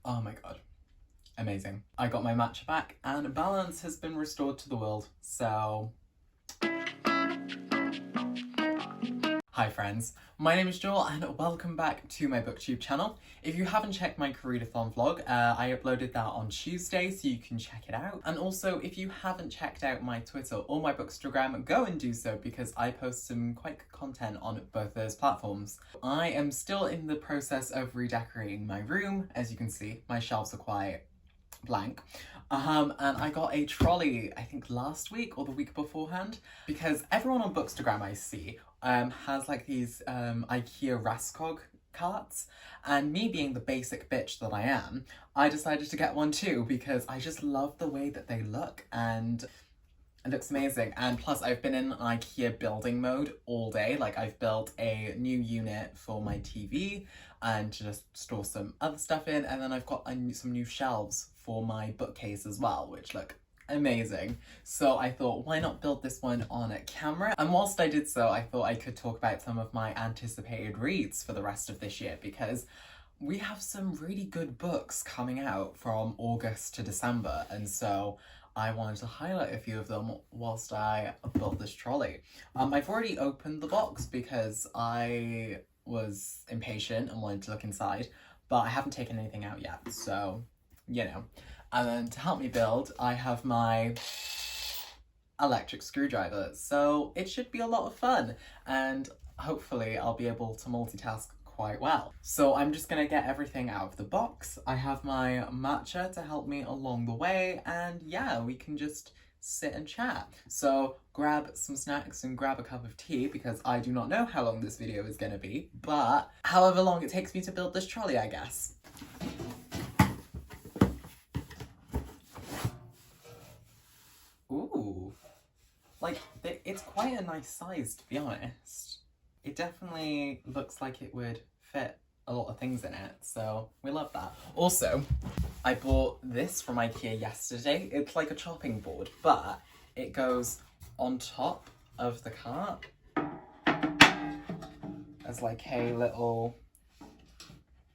Oh my god. Amazing. I got my matcha back and balance has been restored to the world, so... Hi friends, my name is Joel and welcome back to my booktube channel. If you haven't checked my readathon vlog, I uploaded that on Tuesday so you can check it out. And also if you haven't checked out my Twitter or my Bookstagram, go and do so because I post some quite good content on both those platforms. I am still in the process of redecorating my room. As you can see, my shelves are quite blank. And I got a trolley, I think last week or the week beforehand, because everyone on Bookstagram I see has like these IKEA Raskog carts, and me being the basic bitch that I am, I decided to get one too because I just love the way that they look and it looks amazing. And plus I've been in IKEA building mode all day. Like I've built a new unit for my TV and to just store some other stuff in, and then I've got some new shelves for my bookcase as well, which look amazing. So I thought, why not build this one on a camera? And whilst I did so, I thought I could talk about some of my anticipated reads for the rest of this year, because we have some really good books coming out from August to December, and so I wanted to highlight a few of them whilst I built this trolley. I've already opened the box because I was impatient and wanted to look inside, but I haven't taken anything out yet, so, you know. And then to help me build, I have my electric screwdriver, so it should be a lot of fun, and hopefully I'll be able to multitask quite well. So I'm just gonna get everything out of the box. I have my matcha to help me along the way, and yeah, we can just sit and chat. So grab some snacks and grab a cup of tea because I do not know how long this video is gonna be, but however long it takes me to build this trolley, I guess. Ooh, like it's quite a nice size, to be honest. It definitely looks like it would fit a lot of things in it, so we love that. Also, I bought this from IKEA yesterday. It's like a chopping board, but it goes on top of the cart as like a little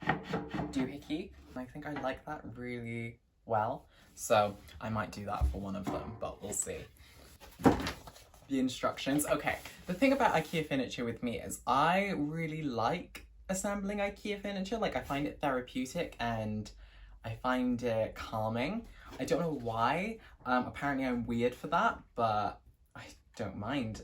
doohickey. I think I like that really well, so I might do that for one of them, but we'll see. The instructions. Okay, the thing about IKEA furniture with me is I really like assembling IKEA furniture. Like I find it therapeutic and I find it calming. I don't know why. Apparently I'm weird for that, but I don't mind.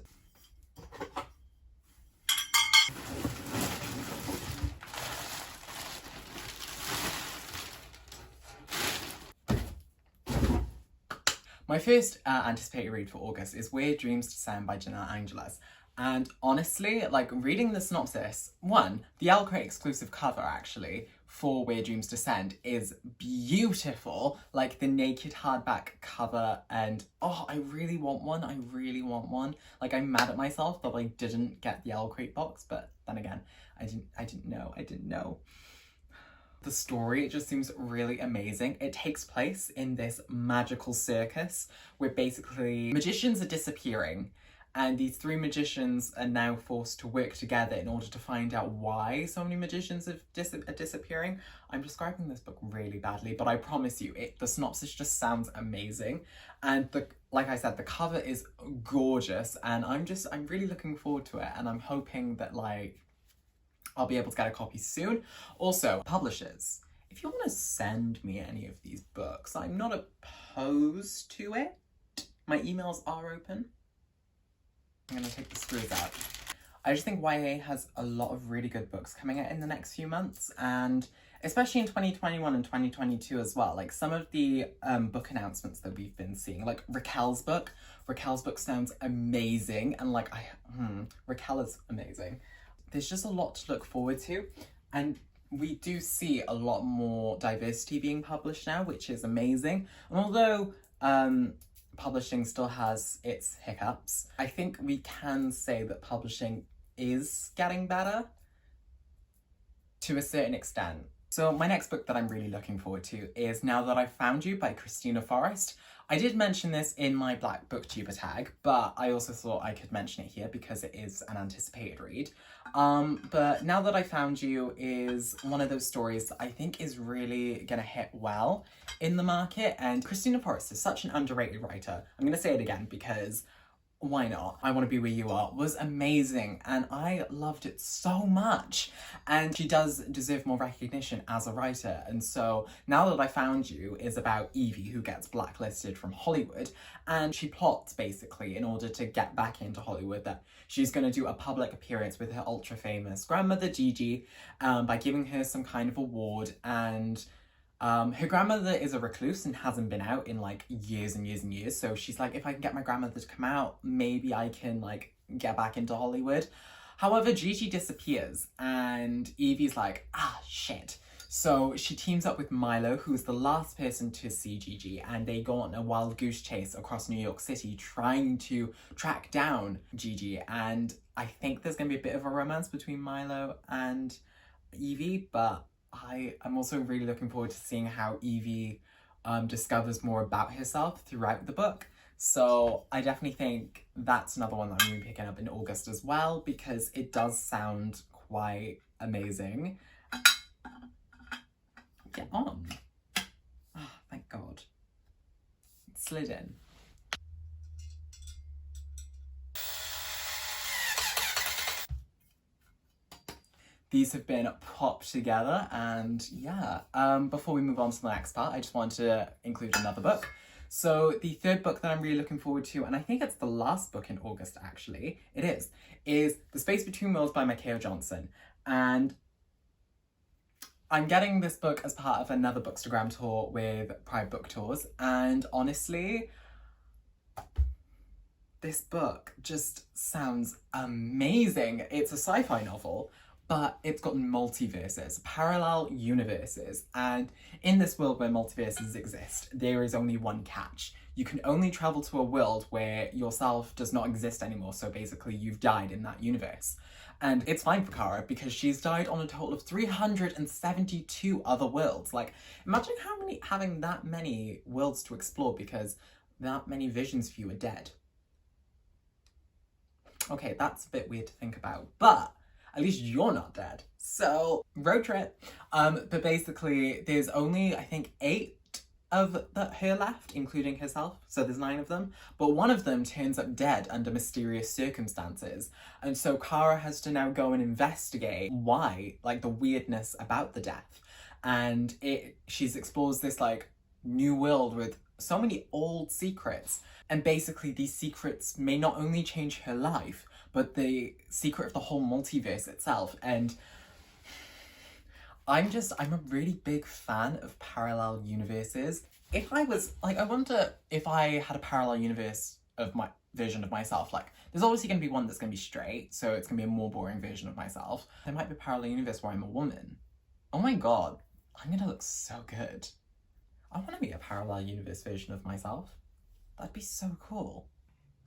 My first anticipated read for August is Weird Dreams Descend by Janelle Angeles. And honestly, like reading the synopsis, one, the ILLUMICRATE exclusive cover actually for Weird Dreams Descend is beautiful. Like the naked hardback cover, and oh, I really want one. I really want one. Like I'm mad at myself that I didn't get the ILLUMICRATE box, but then again, I didn't know. The story, it just seems really amazing. It takes place in this magical circus where basically magicians are disappearing, and these three magicians are now forced to work together in order to find out why so many magicians are disappearing. I'm describing this book really badly, but I promise you, the synopsis just sounds amazing. And like I said, the cover is gorgeous, and I'm really looking forward to it, and I'm hoping that like I'll be able to get a copy soon. Also, publishers, if you want to send me any of these books, I'm not opposed to it. My emails are open. I'm going to take the screws out. I just think YA has a lot of really good books coming out in the next few months, and especially in 2021 and 2022 as well. Like some of the book announcements that we've been seeing, like Raquel's book sounds amazing, and like Raquel is amazing. There's just a lot to look forward to, and we do see a lot more diversity being published now, which is amazing. And although publishing still has its hiccups, I think we can say that publishing is getting better to a certain extent. So my next book that I'm really looking forward to is Now That I've Found You by Christina Forrest. I did mention this in my Black Booktuber tag, but I also thought I could mention it here because it is an anticipated read. But Now That I Found You is one of those stories that I think is really gonna hit well in the market, and Christina Forrest is such an underrated writer. I'm gonna say it again because why not? I Want to Be Where You Are was amazing and I loved it so much, and she does deserve more recognition as a writer. And so Now That I Found You is about Evie, who gets blacklisted from Hollywood, and she plots basically in order to get back into Hollywood that she's going to do a public appearance with her ultra famous grandmother Gigi by giving her some kind of award. And her grandmother is a recluse and hasn't been out in like years and years and years. So she's like, if I can get my grandmother to come out, maybe I can like get back into Hollywood. However, Gigi disappears and Evie's like, ah, shit. So she teams up with Milo, who's the last person to see Gigi, and they go on a wild goose chase across New York City trying to track down Gigi. And I think there's going to be a bit of a romance between Milo and Evie, but I'm also really looking forward to seeing how Evie discovers more about herself throughout the book. So I definitely think that's another one that I'm going to be picking up in August as well, because it does sound quite amazing. Get on. Oh, thank God. It slid in. These have been popped together, and yeah, before we move on to the next part, I just wanted to include another book. So the third book that I'm really looking forward to, and I think it's the last book in August actually, is The Space Between Worlds by Micaiah Johnson. And I'm getting this book as part of another Bookstagram tour with Pride Book Tours, and honestly, this book just sounds amazing. It's a sci-fi novel, but it's got multiverses, parallel universes, and in this world where multiverses exist, there is only one catch. You can only travel to a world where yourself does not exist anymore, so basically you've died in that universe. And it's fine for Kara because she's died on a total of 372 other worlds. Like, imagine having that many worlds to explore because that many visions of you are dead. Okay, that's a bit weird to think about, but at least you're not dead. So, road trip. But basically, there's only, I think, 8 of her left, including herself. So there's 9 of them. But one of them turns up dead under mysterious circumstances. And so Kara has to now go and investigate why, like the weirdness about the death. And she explores this like new world with so many old secrets. And basically these secrets may not only change her life, but the secret of the whole multiverse itself. And I'm a really big fan of parallel universes. If I was, like, I wonder if I had a parallel universe of my version of myself, like, there's obviously going to be one that's going to be straight, so it's going to be a more boring version of myself. There might be a parallel universe where I'm a woman. Oh my God, I'm going to look so good. I want to be a parallel universe version of myself. That'd be so cool.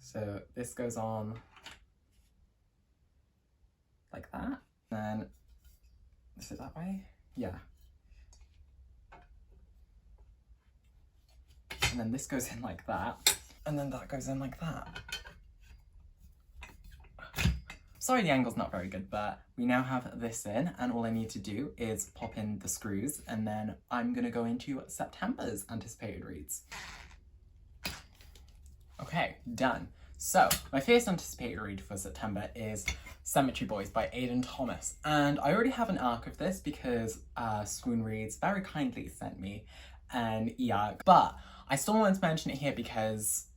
So this goes on like that, then is it that way? Yeah. And then this goes in like that, and then that goes in like that. Sorry the angle's not very good, but we now have this in, and all I need to do is pop in the screws, and then I'm gonna go into September's anticipated reads. Okay, done. So, my first anticipated read for September is Cemetery Boys by Aidan Thomas. And I already have an arc of this because Swoon Reads very kindly sent me an e-arc. But I still wanted to mention it here because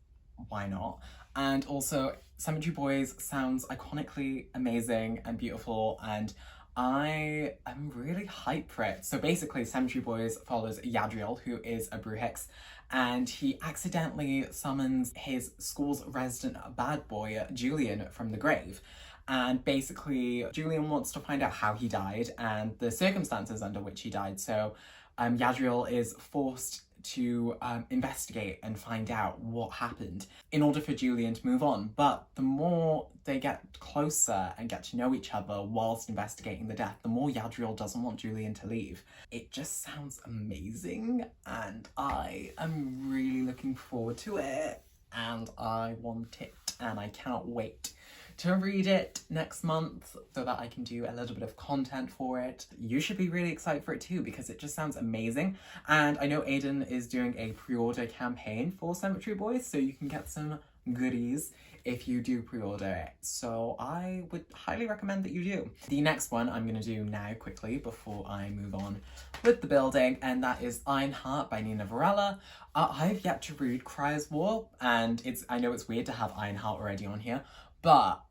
why not? And also, Cemetery Boys sounds iconically amazing and beautiful, and I am really hyped for it. So basically, Cemetery Boys follows Yadriel, who is a Brujix, and he accidentally summons his school's resident bad boy, Julian, from the grave. And basically, Julian wants to find out how he died and the circumstances under which he died. So Yadriel is forced to investigate and find out what happened in order for Julian to move on. But the more they get closer and get to know each other whilst investigating the death, the more Yadriel doesn't want Julian to leave. It just sounds amazing, and I am really looking forward to it, and I want it, and I cannot wait to read it next month so that I can do a little bit of content for it. You should be really excited for it too, because it just sounds amazing. And I know Aiden is doing a pre-order campaign for Cemetery Boys, so you can get some goodies if you do pre-order it. So I would highly recommend that you do. The next one I'm gonna do now quickly before I move on with the building, and that is Ironheart by Nina Varela. I've yet to read Cry's War, and I know it's weird to have Ironheart already on here, but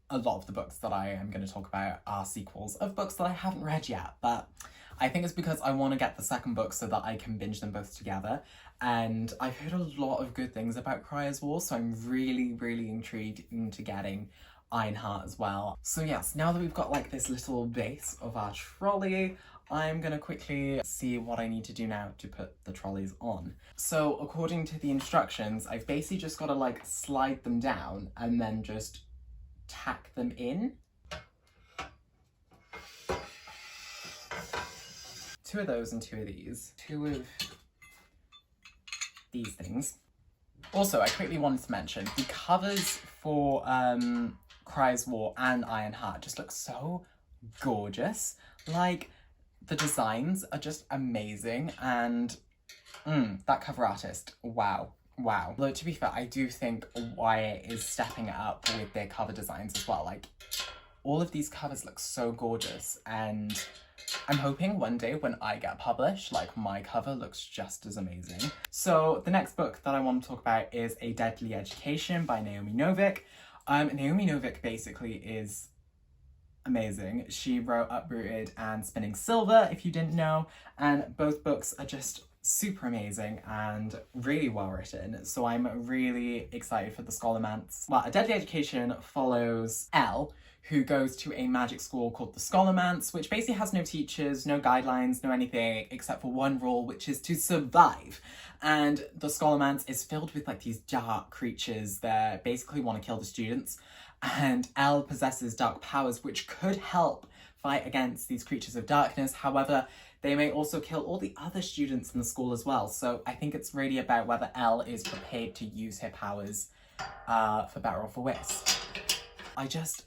a lot of the books that I am going to talk about are sequels of books that I haven't read yet, but I think it's because I want to get the second book so that I can binge them both together. And I've heard a lot of good things about Cry's War, so I'm really, really intrigued into getting Ironheart as well. So yes, now that we've got like this little base of our trolley, I'm gonna quickly see what I need to do now to put the trolleys on. So according to the instructions, I've basically just got to like slide them down and then just tack them in. Two of those and two of these. Two of these things. Also, I quickly wanted to mention the covers for Cry's War and Ironheart just look so gorgeous. Like, the designs are just amazing, and that cover artist, wow. Wow. Though to be fair, I do think Wyatt is stepping it up with their cover designs as well. Like, all of these covers look so gorgeous, and I'm hoping one day when I get published, like, my cover looks just as amazing. So the next book that I want to talk about is A Deadly Education by Naomi Novik. Naomi Novik basically is amazing. She wrote Uprooted and Spinning Silver, if you didn't know, and both books are just super amazing and really well written, so I'm really excited for the Scholomance. Well, A Deadly Education follows Elle, who goes to a magic school called the Scholomance, which basically has no teachers, no guidelines, no anything, except for one rule, which is to survive. And the Scholomance is filled with like these dark creatures that basically want to kill the students, and Elle possesses dark powers which could help fight against these creatures of darkness. However, they may also kill all the other students in the school as well. So I think it's really about whether Elle is prepared to use her powers for better or for worse.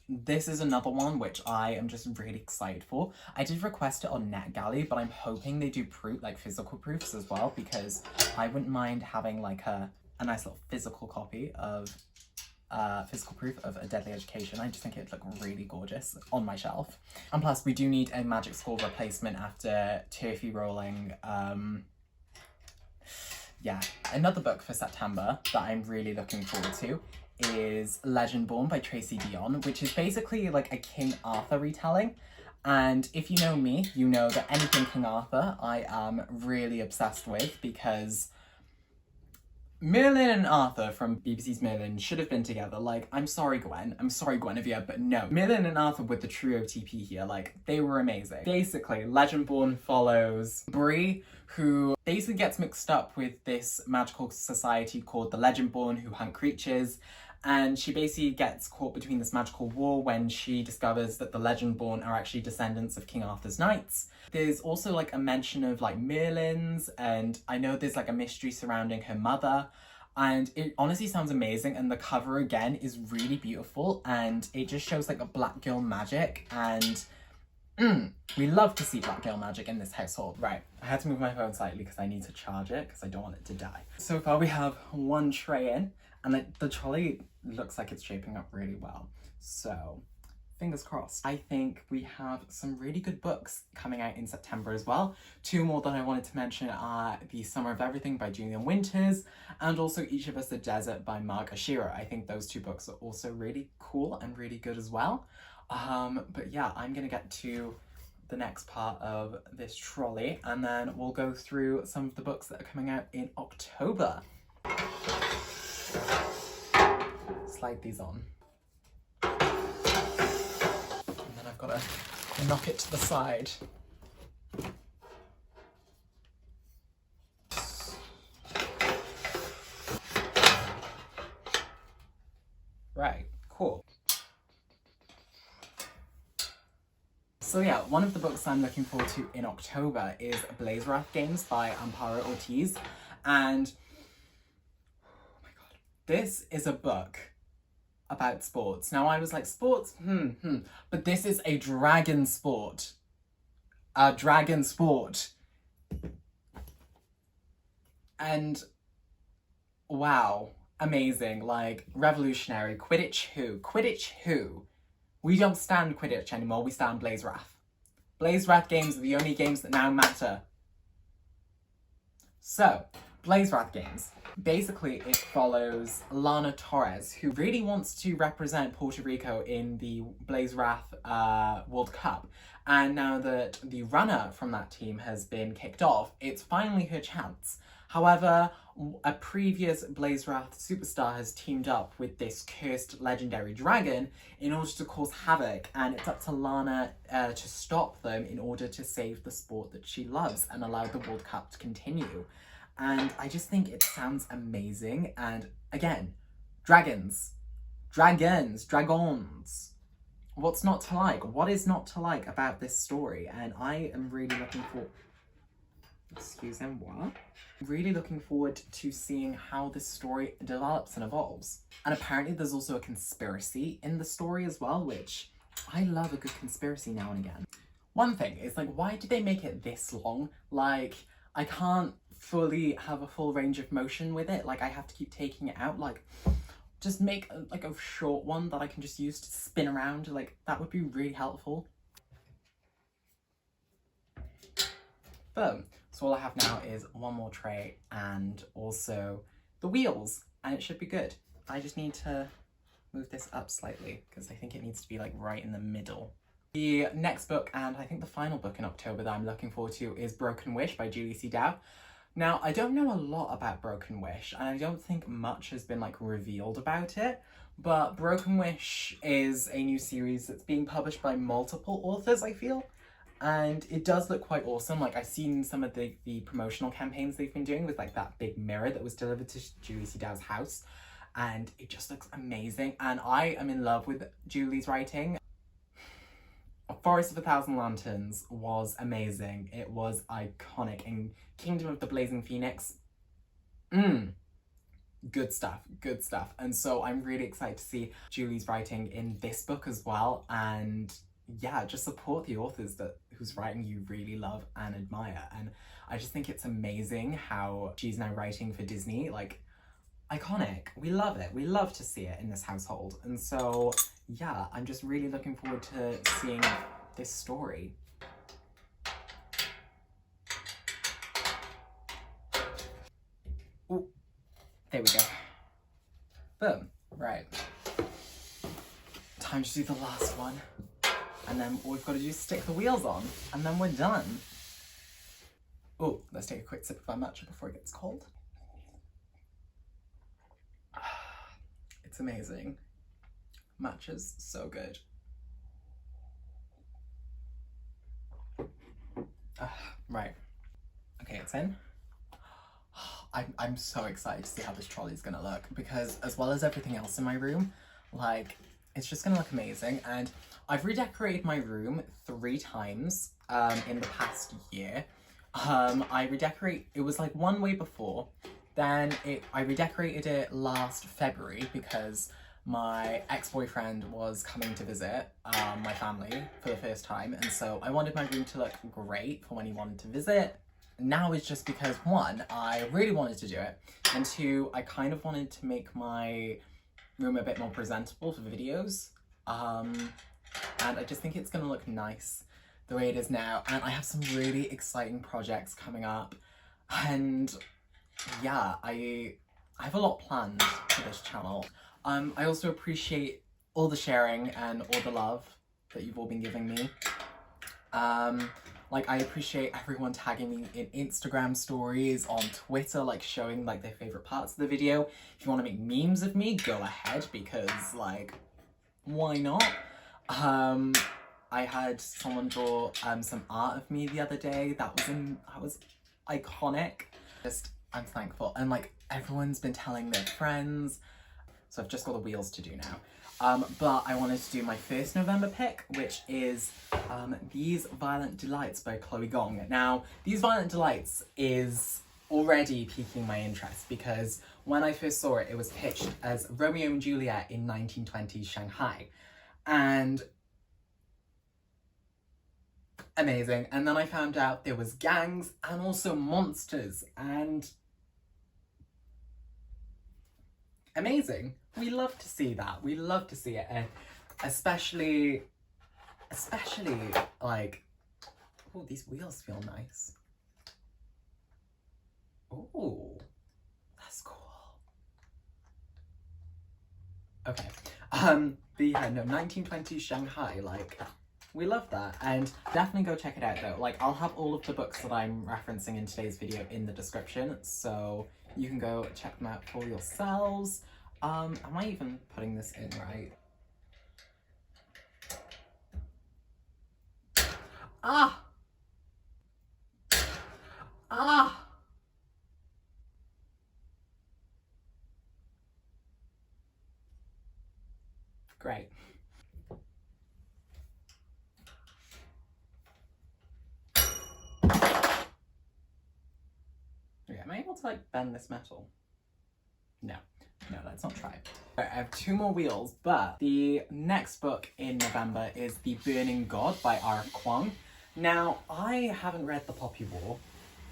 This is another one which I am just really excited for. I did request it on NetGalley, but I'm hoping they do physical proofs as well, because I wouldn't mind having like a nice little physical copy of physical proof of A Deadly Education. I just think it'd look really gorgeous on my shelf. And plus, we do need a magic school replacement after Turfy rolling. Yeah, another book for September that I'm really looking forward to is Legendborn by Tracy Dion, which is basically like a King Arthur retelling. And if you know me, you know that anything King Arthur I am really obsessed with, because Merlin and Arthur from BBC's Merlin should have been together. Like, I'm sorry Guinevere, but no. Merlin and Arthur with the true OTP here, like, they were amazing. Basically, Legendborn follows Bree, who basically gets mixed up with this magical society called the Legendborn, who hunt creatures, and she basically gets caught between this magical war when she discovers that the Legendborn are actually descendants of King Arthur's knights. There's also like a mention of like Merlins, and I know there's like a mystery surrounding her mother, and it honestly sounds amazing. And the cover again is really beautiful, and it just shows like a black girl magic, and we love to see black girl magic in this household. Right, I had to move my phone slightly because I need to charge it because I don't want it to die. So far we have one tray in, and the trolley looks like it's shaping up really well. So fingers crossed. I think we have some really good books coming out in September as well. Two more that I wanted to mention are The Summer of Everything by Julian Winters, and also Each of Us the Desert by Mark Ashira. I think those two books are also really cool and really good as well. But yeah, I'm gonna get to the next part of this trolley, and then we'll go through some of the books that are coming out in October. Slide these on. got to knock it to the side. Right, cool. So yeah, one of the books I'm looking forward to in October is Blaze Wrath Games by Amparo Ortiz. And, oh my god, this is a book about sports. Now I was like, sports? But this is a dragon sport. A dragon sport. And, wow, amazing, like, revolutionary. Quidditch who? Quidditch who? We don't stand Quidditch anymore, we stand Blaze Wrath. Blaze Wrath Games are the only games that now matter. So, Blaze Wrath Games. Basically, it follows Lana Torres, who really wants to represent Puerto Rico in the Blaze Wrath World Cup. And now that the runner from that team has been kicked off, it's finally her chance. However, a previous Blaze Wrath superstar has teamed up with this cursed legendary dragon in order to cause havoc, and it's up to Lana to stop them in order to save the sport that she loves and allow the World Cup to continue. And I just think it sounds amazing, and again, dragons. Dragons. Dragons. What's not to like? What is not to like about this story? And I am really looking for... Excuse me, what? Really looking forward to seeing how this story develops and evolves. And apparently there's also a conspiracy in the story as well, which I love a good conspiracy now and again. One thing is, like, why did they make it this long? Like, I can't fully have a full range of motion with it. Like, I have to keep taking it out. Like, just make a short one that I can just use to spin around. Like, that would be really helpful. Boom. So all I have now is one more tray and also the wheels, and it should be good. I just need to move this up slightly because I think it needs to be like right in the middle. The next book, and I think the final book in October that I'm looking forward to, is Broken Wish by Julie C. Dow. Now, I don't know a lot about Broken Wish, and I don't think much has been like revealed about it, but Broken Wish is a new series that's being published by multiple authors, I feel. And it does look quite awesome. Like, I've seen some of the promotional campaigns they've been doing with like that big mirror that was delivered to Julie C. Dow's house. And it just looks amazing. And I am in love with Julie's writing. Forest of a Thousand Lanterns was amazing. It was iconic. And Kingdom of the Blazing Phoenix, good stuff, good stuff. And so I'm really excited to see Julie's writing in this book as well. And yeah, just support the authors whose writing you really love and admire. And I just think it's amazing how she's now writing for Disney. Like, iconic. We love it. We love to see it in this household. And so, yeah, I'm just really looking forward to seeing this story. Ooh, there we go. Boom. Right. Time to do the last one. And then all we've got to do is stick the wheels on, and then we're done. Oh, let's take a quick sip of our matcha before it gets cold. It's amazing. Matcha's so good. Right. Okay, it's in. I'm so excited to see how this trolley's gonna look, because as well as everything else in my room, like, it's just gonna look amazing. And I've redecorated my room 3 times in the past year. It was like one way before, then I redecorated it last February because my ex-boyfriend was coming to visit my family for the first time, and so I wanted my room to look great for when he wanted to visit. Now it's just because, 1, I really wanted to do it, and 2, I kind of wanted to make my room a bit more presentable for videos. And I just think it's gonna look nice the way it is now. And I have some really exciting projects coming up. And yeah, I have a lot planned for this channel. I also appreciate all the sharing and all the love that you've all been giving me. Like, I appreciate everyone tagging me in Instagram stories, on Twitter, like showing like their favorite parts of the video. If you want to make memes of me, go ahead, because like, why not? I had someone draw some art of me the other day. That was iconic. I'm thankful. And like everyone's been telling their friends. So I've just got the wheels to do now. But I wanted to do my first November pick, which is These Violent Delights by Chloe Gong. Now, These Violent Delights is already piquing my interest because when I first saw it, it was pitched as Romeo and Juliet in 1920s Shanghai. And amazing. And then I found out there was gangs and also monsters and amazing. We love to see that. We love to see it. And especially like, oh, these wheels feel nice. Oh, that's cool. Okay. But yeah, no, 1920s Shanghai, like, we love that. And definitely go check it out though. Like, I'll have all of the books that I'm referencing in today's video in the description, so you can go check them out for yourselves. Am I even putting this in right? Ah! Ah! Great. Okay, am I able to like bend this metal? No. No, let's not try. I have two more wheels, but the next book in November is The Burning God by R. Kwong. Now, I haven't read The Poppy War.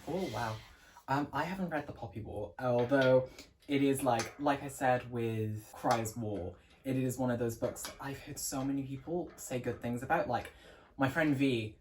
Oh, wow. I haven't read The Poppy War, although it is like I said with Cry's War, it is one of those books that I've heard so many people say good things about. Like, my friend V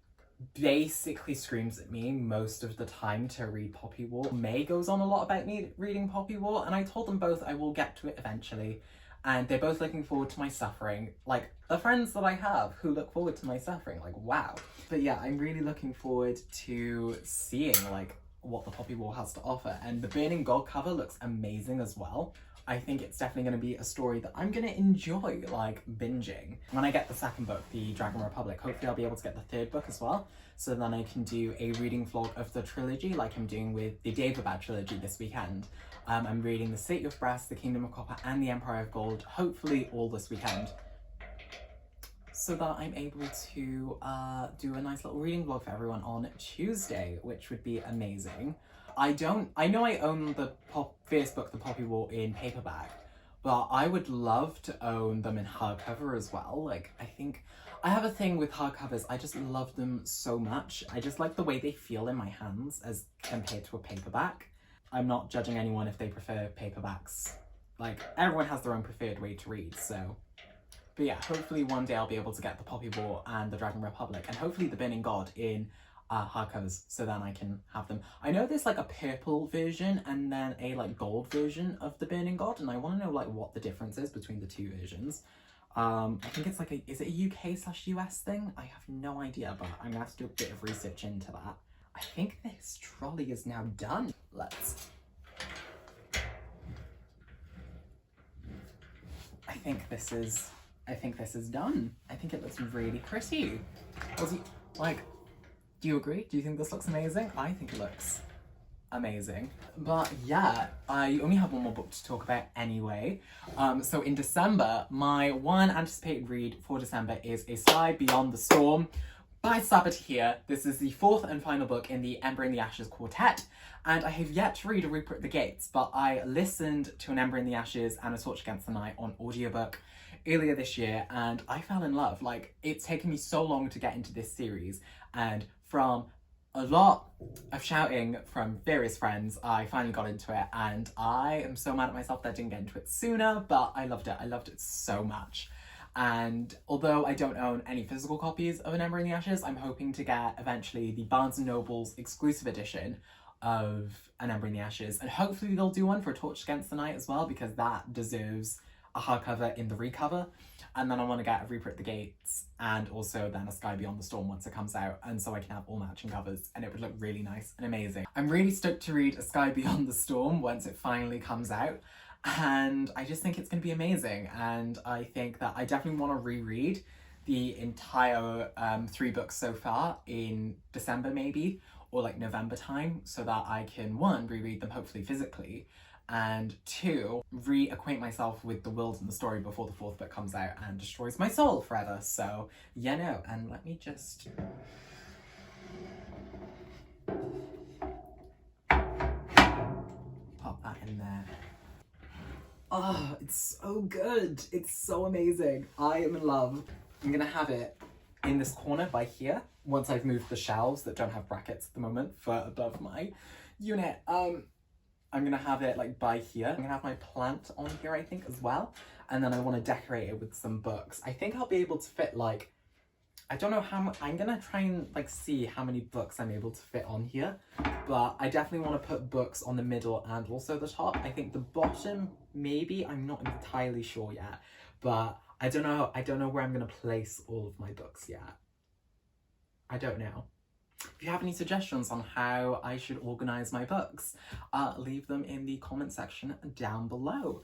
basically screams at me most of the time to read Poppy War. May goes on a lot about me reading Poppy War, and I told them both I will get to it eventually, and they're both looking forward to my suffering. Like, the friends that I have who look forward to my suffering, like, wow. But yeah, I'm really looking forward to seeing like what the Poppy War has to offer, and the Burning God cover looks amazing as well. I think it's definitely going to be a story that I'm going to enjoy, like, binging. When I get the second book, The Dragon Republic, hopefully I'll be able to get the third book as well, so then I can do a reading vlog of the trilogy like I'm doing with the Daevabad trilogy this weekend. I'm reading The City of Brass, The Kingdom of Copper and The Empire of Gold, hopefully all this weekend, so that I'm able to do a nice little reading vlog for everyone on Tuesday, which would be amazing. I know I own the first book, The Poppy War, in paperback, but I would love to own them in hardcover as well. Like, I think I have a thing with hardcovers. I just love them so much. I just like the way they feel in my hands as compared to a paperback. I'm not judging anyone if they prefer paperbacks. Like, everyone has their own preferred way to read, so. But yeah, hopefully one day I'll be able to get The Poppy War and The Dragon Republic, and hopefully The Burning God in hardcovers, so then I can have them. I know there's like a purple version and then a like gold version of The Burning God, and I want to know like what the difference is between the two versions. I think it's like is it a UK/US thing? I have no idea, but I'm gonna have to do a bit of research into that. I think this trolley is now done. I think this is done. I think it looks really pretty. Like, do you agree? Do you think this looks amazing? I think it looks amazing. But yeah, I only have one more book to talk about anyway. So in December, my one anticipated read for December is A Sky Beyond the Storm by Sabathia. This is the fourth and final book in the Ember in the Ashes quartet, and I have yet to read A Reaper at the Gates, but I listened to An Ember in the Ashes and A Torch Against the Night on audiobook earlier this year, and I fell in love. Like, it's taken me so long to get into this series, and from a lot of shouting from various friends, I finally got into it, and I am so mad at myself that I didn't get into it sooner, but I loved it. I loved it so much. And although I don't own any physical copies of An Ember in the Ashes, I'm hoping to get eventually the Barnes & Noble's exclusive edition of An Ember in the Ashes, and hopefully they'll do one for A Torch Against the Night as well, because that deserves a hardcover in the recover. And then I want to get A Reaper at the Gates and also then A Sky Beyond the Storm once it comes out, and so I can have all matching covers, and it would look really nice and amazing. I'm really stoked to read A Sky Beyond the Storm once it finally comes out, and I just think it's going to be amazing, and I think that I definitely want to reread the entire 3 books so far in December maybe, or like November time, so that I can, 1, reread them hopefully physically, and 2, reacquaint myself with the world and the story before the 4th book comes out and destroys my soul forever. So, yeah, no, and let me just... pop that in there. Oh, it's so good. It's so amazing. I am in love. I'm gonna have it in this corner by here, once I've moved the shelves that don't have brackets at the moment for above my unit. I'm gonna have it like by here. I'm gonna have my plant on here, I think, as well. And then I want to decorate it with some books. I think I'll be able to fit like, I don't know how much, I'm gonna try and like see how many books I'm able to fit on here. But I definitely want to put books on the middle and also the top. I think the bottom, maybe, I'm not entirely sure yet. But I don't know where I'm gonna place all of my books yet. I don't know. If you have any suggestions on how I should organise my books, leave them in the comment section down below.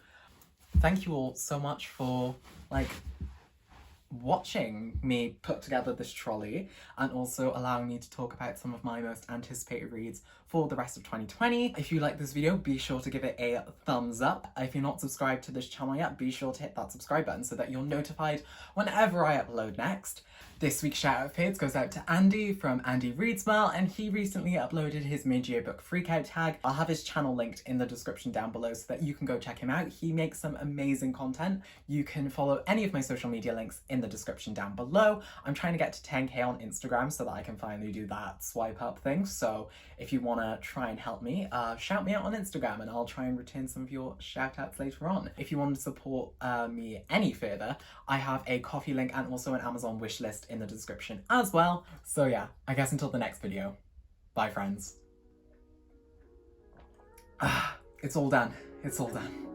Thank you all so much for like watching me put together this trolley and also allowing me to talk about some of my most anticipated reads for the rest of 2020. If you like this video, be sure to give it a thumbs up. If you're not subscribed to this channel yet, be sure to hit that subscribe button so that you're notified whenever I upload next. This week's shout out fades goes out to Andy from Andy Reads Well, and he recently uploaded his mid-year book freakout tag. I'll have his channel linked in the description down below so that you can go check him out. He makes some amazing content. You can follow any of my social media links in the description down below. I'm trying to get to 10k on Instagram so that I can finally do that swipe up thing. So if you want to try and help me, shout me out on Instagram and I'll try and return some of your shout outs later on. If you want to support me any further, I have a Ko-fi link and also an Amazon wish list in the description as well. So yeah, I guess until the next video, bye friends. It's all done. It's all done.